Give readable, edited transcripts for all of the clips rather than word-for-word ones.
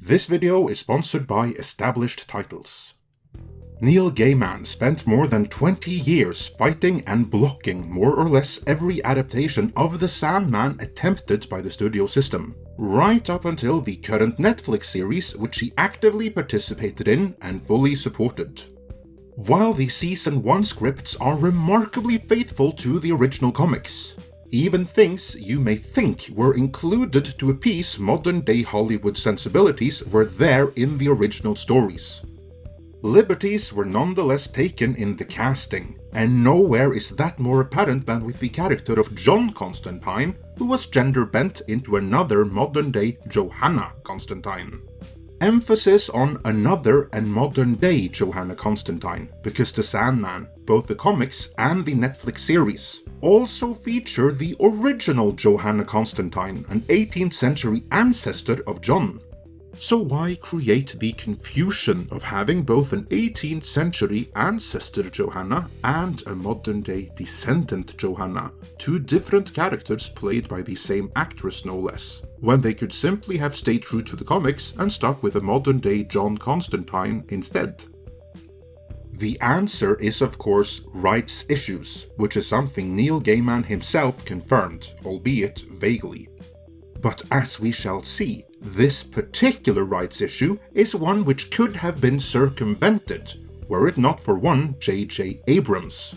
This video is sponsored by Established Titles. Neil Gaiman spent more than 20 years fighting and blocking more or less every adaptation of The Sandman attempted by the studio system, right up until the current Netflix series, which he actively participated in and fully supported. While the Season 1 scripts are remarkably faithful to the original comics, even things you may think were included to appease modern-day Hollywood sensibilities were there in the original stories. Liberties were nonetheless taken in the casting, and nowhere is that more apparent than with the character of John Constantine, who was gender-bent into another modern-day Johanna Constantine. Emphasis on another and modern-day Johanna Constantine, because The Sandman, both the comics and the Netflix series, also feature the original Johanna Constantine, an 18th century ancestor of John. So why create the confusion of having both an 18th century ancestor Johanna and a modern-day descendant Johanna, two different characters played by the same actress no less, when they could simply have stayed true to the comics and stuck with a modern-day John Constantine instead? The answer is of course rights issues, which is something Neil Gaiman himself confirmed, albeit vaguely. But as we shall see, this particular rights issue is one which could have been circumvented, were it not for one J.J. Abrams.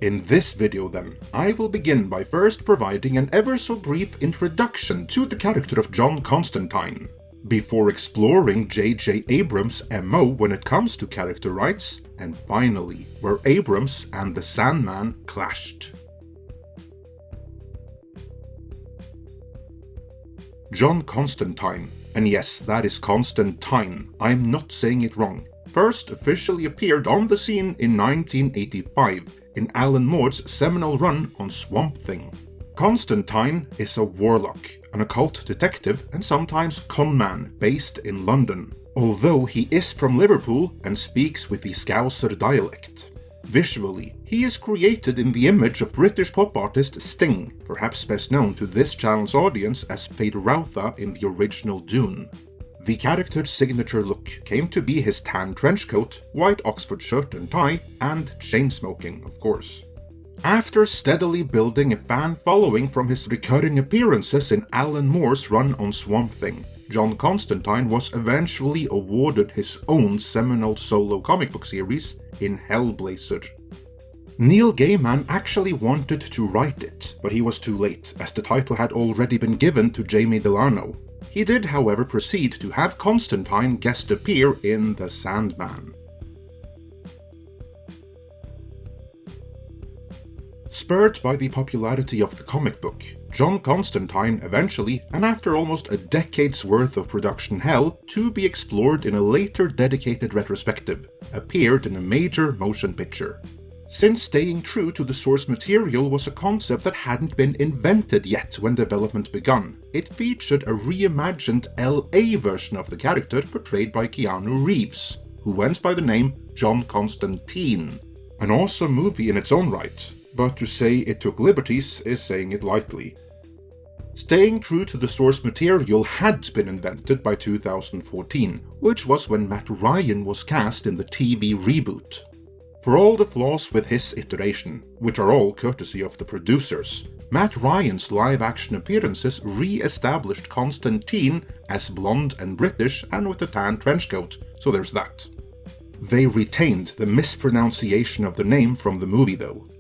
In this video then, I will begin by first providing an ever so brief introduction to the character of John Constantine, before exploring J.J. Abrams' MO when it comes to character rights, and finally, where Abrams and The Sandman clashed. John Constantine, and yes, that is Constantine, I'm not saying it wrong, first officially appeared on the scene in 1985 in Alan Moore's seminal run on Swamp Thing. Constantine is a warlock, an occult detective and sometimes conman based in London, although he is from Liverpool and speaks with the Scouser dialect. Visually, he is created in the image of British pop artist Sting, perhaps best known to this channel's audience as Feyd-Rautha in the original Dune. The character's signature look came to be his tan trenchcoat, white Oxford shirt and tie, and chain-smoking, of course. After steadily building a fan following from his recurring appearances in Alan Moore's run on Swamp Thing, John Constantine was eventually awarded his own seminal solo comic book series in Hellblazer. Neil Gaiman actually wanted to write it, but he was too late, as the title had already been given to Jamie Delano. He did, however, proceed to have Constantine guest appear in The Sandman. Spurred by the popularity of the comic book, John Constantine eventually, and after almost a decade's worth of production hell to be explored in a later dedicated retrospective, appeared in a major motion picture. Since staying true to the source material was a concept that hadn't been invented yet when development begun, it featured a reimagined LA version of the character portrayed by Keanu Reeves, who went by the name John Constantine. An awesome movie in its own right, but to say it took liberties is saying it lightly. Staying true to the source material had been invented by 2014, which was when Matt Ryan was cast in the TV reboot. For all the flaws with his iteration, which are all courtesy of the producers, Matt Ryan's live-action appearances re-established Constantine as blonde and British and with a tan trenchcoat, so there's that. They retained the mispronunciation of the name from the movie though.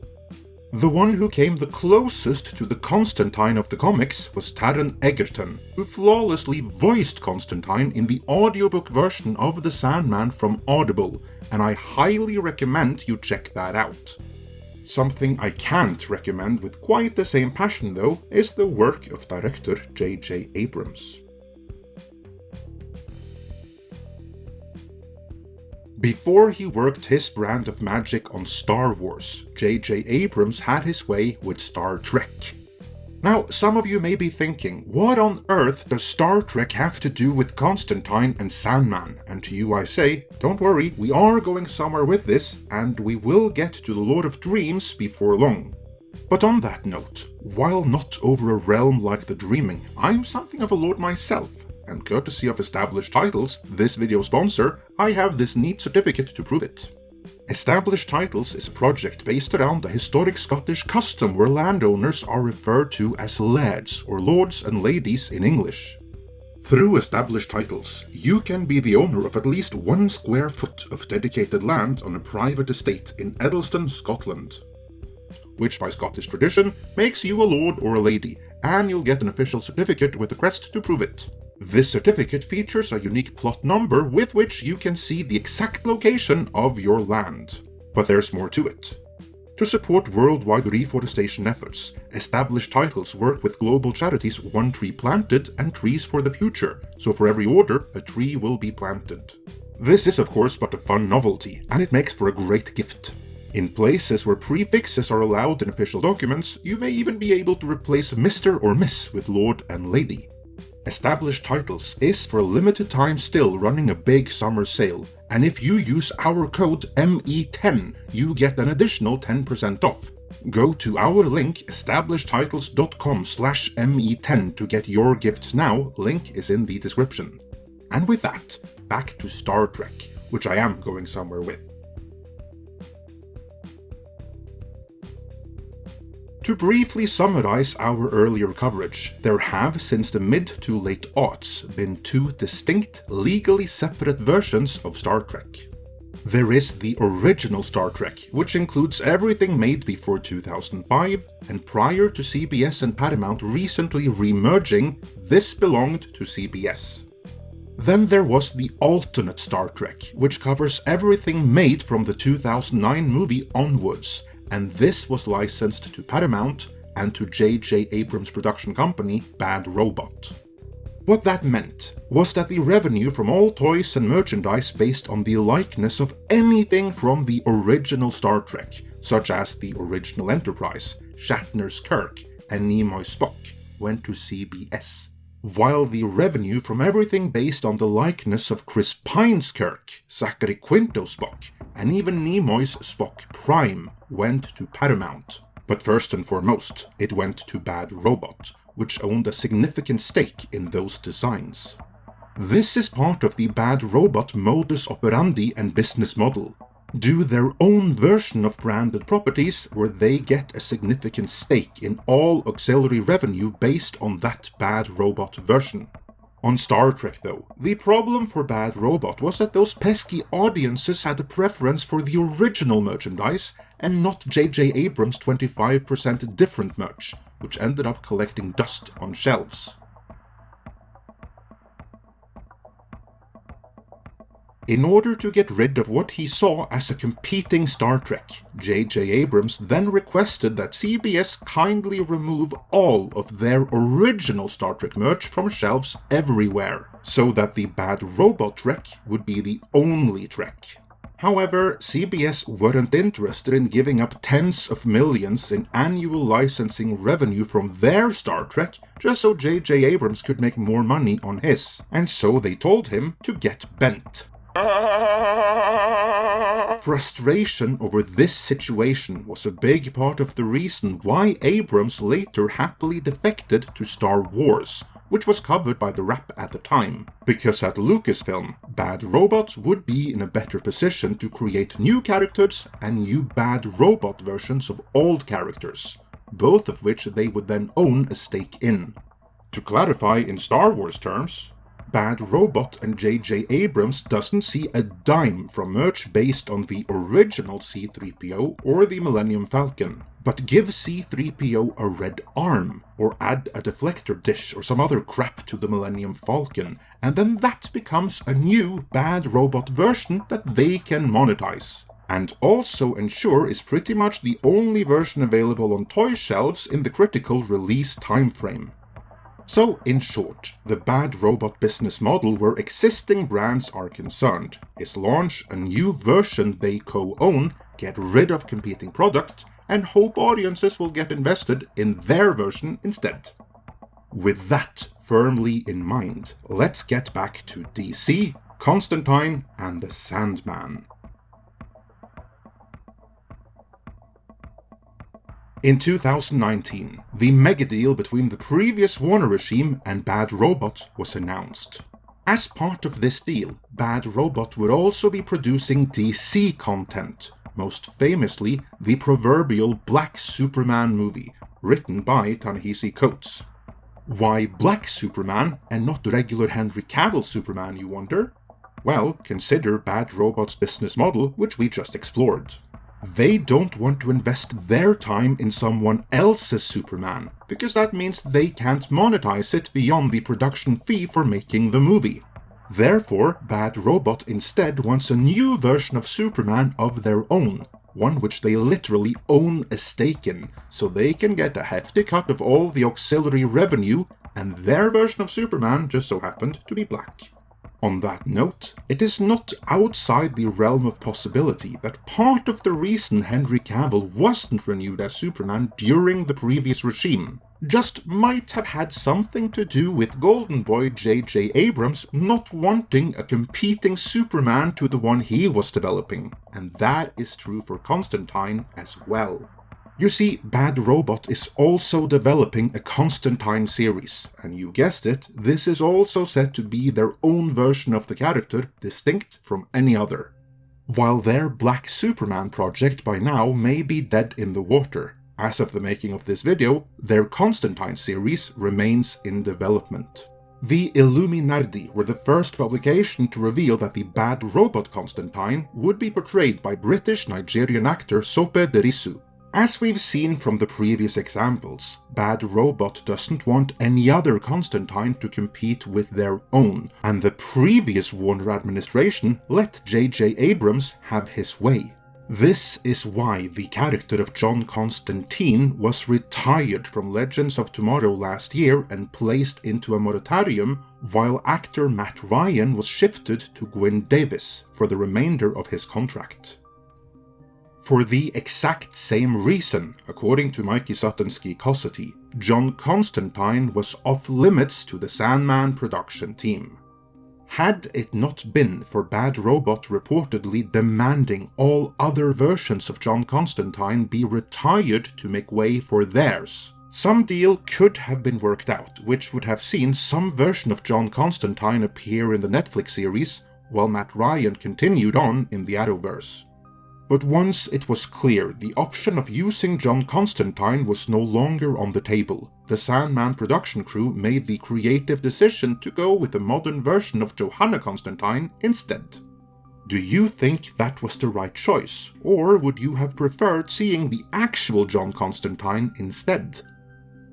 The one who came the closest to the Constantine of the comics was Taron Egerton, who flawlessly voiced Constantine in the audiobook version of The Sandman from Audible, and I highly recommend you check that out. Something I can't recommend with quite the same passion though is the work of director J.J. Abrams. Before he worked his brand of magic on Star Wars, J.J. Abrams had his way with Star Trek. Now, some of you may be thinking, what on earth does Star Trek have to do with Constantine and Sandman? And to you I say, don't worry, we are going somewhere with this, and we will get to the Lord of Dreams before long. But on that note, while not over a realm like the Dreaming, I'm something of a lord myself, and courtesy of Established Titles, this video sponsor, I have this neat certificate to prove it. Established Titles is a project based around a historic Scottish custom where landowners are referred to as lairds, or lords and ladies in English. Through Established Titles, you can be the owner of at least 1 square foot of dedicated land on a private estate in Edelston, Scotland, which by Scottish tradition makes you a lord or a lady, and you'll get an official certificate with a crest to prove it. This certificate features a unique plot number with which you can see the exact location of your land. But there's more to it. To support worldwide reforestation efforts, Established Titles work with global charities One Tree Planted and Trees for the Future, so for every order, a tree will be planted. This is of course but a fun novelty, and it makes for a great gift. In places where prefixes are allowed in official documents, you may even be able to replace Mr. or Miss with Lord and Lady. Established Titles is for a limited time still running a big summer sale, and if you use our code ME10, you get an additional 10% off. Go to our link establishedtitles.com/ME10 to get your gifts now, link is in the description. And with that, back to Star Trek, which I am going somewhere with. To briefly summarize our earlier coverage, there have since the mid to late aughts been 2 distinct, legally separate versions of Star Trek. There is the original Star Trek, which includes everything made before 2005, and prior to CBS and Paramount recently remerging, this belonged to CBS. Then there was the alternate Star Trek, which covers everything made from the 2009 movie onwards, and this was licensed to Paramount and to J.J. Abrams' production company, Bad Robot. What that meant was that the revenue from all toys and merchandise based on the likeness of anything from the original Star Trek, such as the original Enterprise, Shatner's Kirk, and Nimoy's Spock, went to CBS, while the revenue from everything based on the likeness of Chris Pine's Kirk, Zachary Quinto's Spock, and even Nimoy's Spock Prime went to Paramount. But first and foremost, it went to Bad Robot, which owned a significant stake in those designs. This is part of the Bad Robot modus operandi and business model. Do their own version of branded properties where they get a significant stake in all auxiliary revenue based on that Bad Robot version. On Star Trek though, the problem for Bad Robot was that those pesky audiences had a preference for the original merchandise and not J.J. Abrams' 25% different merch, which ended up collecting dust on shelves. In order to get rid of what he saw as a competing Star Trek, J.J. Abrams then requested that CBS kindly remove all of their original Star Trek merch from shelves everywhere, so that the Bad Robot Trek would be the only Trek. However, CBS weren't interested in giving up tens of millions in annual licensing revenue from their Star Trek just so J.J. Abrams could make more money on his, and so they told him to get bent. Frustration over this situation was a big part of the reason why Abrams later happily defected to Star Wars, which was covered by the Wrap at the time, because at Lucasfilm, Bad Robot would be in a better position to create new characters and new Bad Robot versions of old characters, both of which they would then own a stake in. To clarify in Star Wars terms, Bad Robot and J.J. Abrams doesn't see a dime from merch based on the original C-3PO or the Millennium Falcon, but give C-3PO a red arm, or add a deflector dish or some other crap to the Millennium Falcon, and then that becomes a new Bad Robot version that they can monetize. And also ensure is pretty much the only version available on toy shelves in the critical release timeframe. So, in short, the Bad Robot business model where existing brands are concerned is launch a new version they co-own, get rid of competing product, and hope audiences will get invested in their version instead. With that firmly in mind, let's get back to DC, Constantine, and The Sandman. In 2019, the mega deal between the previous Warner regime and Bad Robot was announced. As part of this deal, Bad Robot would also be producing DC content, most famously the proverbial Black Superman movie, written by Ta-Nehisi Coates. Why Black Superman and not regular Henry Cavill Superman, you wonder? Well, consider Bad Robot's business model, which we just explored. They don't want to invest their time in someone else's Superman, because that means they can't monetize it beyond the production fee for making the movie. Therefore, Bad Robot instead wants a new version of Superman of their own, one which they literally own a stake in, so they can get a hefty cut of all the auxiliary revenue, and their version of Superman just so happened to be black. On that note, it is not outside the realm of possibility that part of the reason Henry Cavill wasn't renewed as Superman during the previous regime just might have had something to do with Golden Boy J.J. Abrams not wanting a competing Superman to the one he was developing, and that is true for Constantine as well. You see, Bad Robot is also developing a Constantine series, and you guessed it, this is also said to be their own version of the character, distinct from any other. While their Black Superman project by now may be dead in the water, as of the making of this video, their Constantine series remains in development. The Illuminardi were the first publication to reveal that the Bad Robot Constantine would be portrayed by British-Nigerian actor Sope Derisu. As we've seen from the previous examples, Bad Robot doesn't want any other Constantine to compete with their own, and the previous Warner administration let J.J. Abrams have his way. This is why the character of John Constantine was retired from Legends of Tomorrow last year and placed into a moratorium, while actor Matt Ryan was shifted to Gwyn Davis for the remainder of his contract. For the exact same reason, according to Mikey Sutton's Geekosity, John Constantine was off-limits to the Sandman production team. Had it not been for Bad Robot reportedly demanding all other versions of John Constantine be retired to make way for theirs, some deal could have been worked out, which would have seen some version of John Constantine appear in the Netflix series, while Matt Ryan continued on in the Arrowverse. But once it was clear the option of using John Constantine was no longer on the table, the Sandman production crew made the creative decision to go with a modern version of Johanna Constantine instead. Do you think that was the right choice, or would you have preferred seeing the actual John Constantine instead?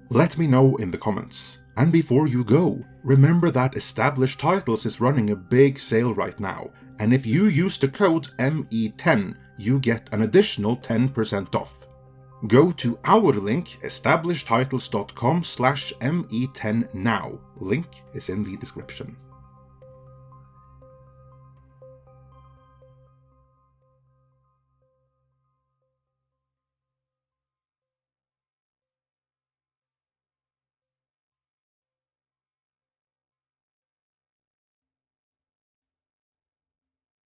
Let me know in the comments. And before you go, remember that Established Titles is running a big sale right now, and if you use the code ME10, you get an additional 10% off. Go to our link, establishedtitles.com/ME10 now. Link is in the description.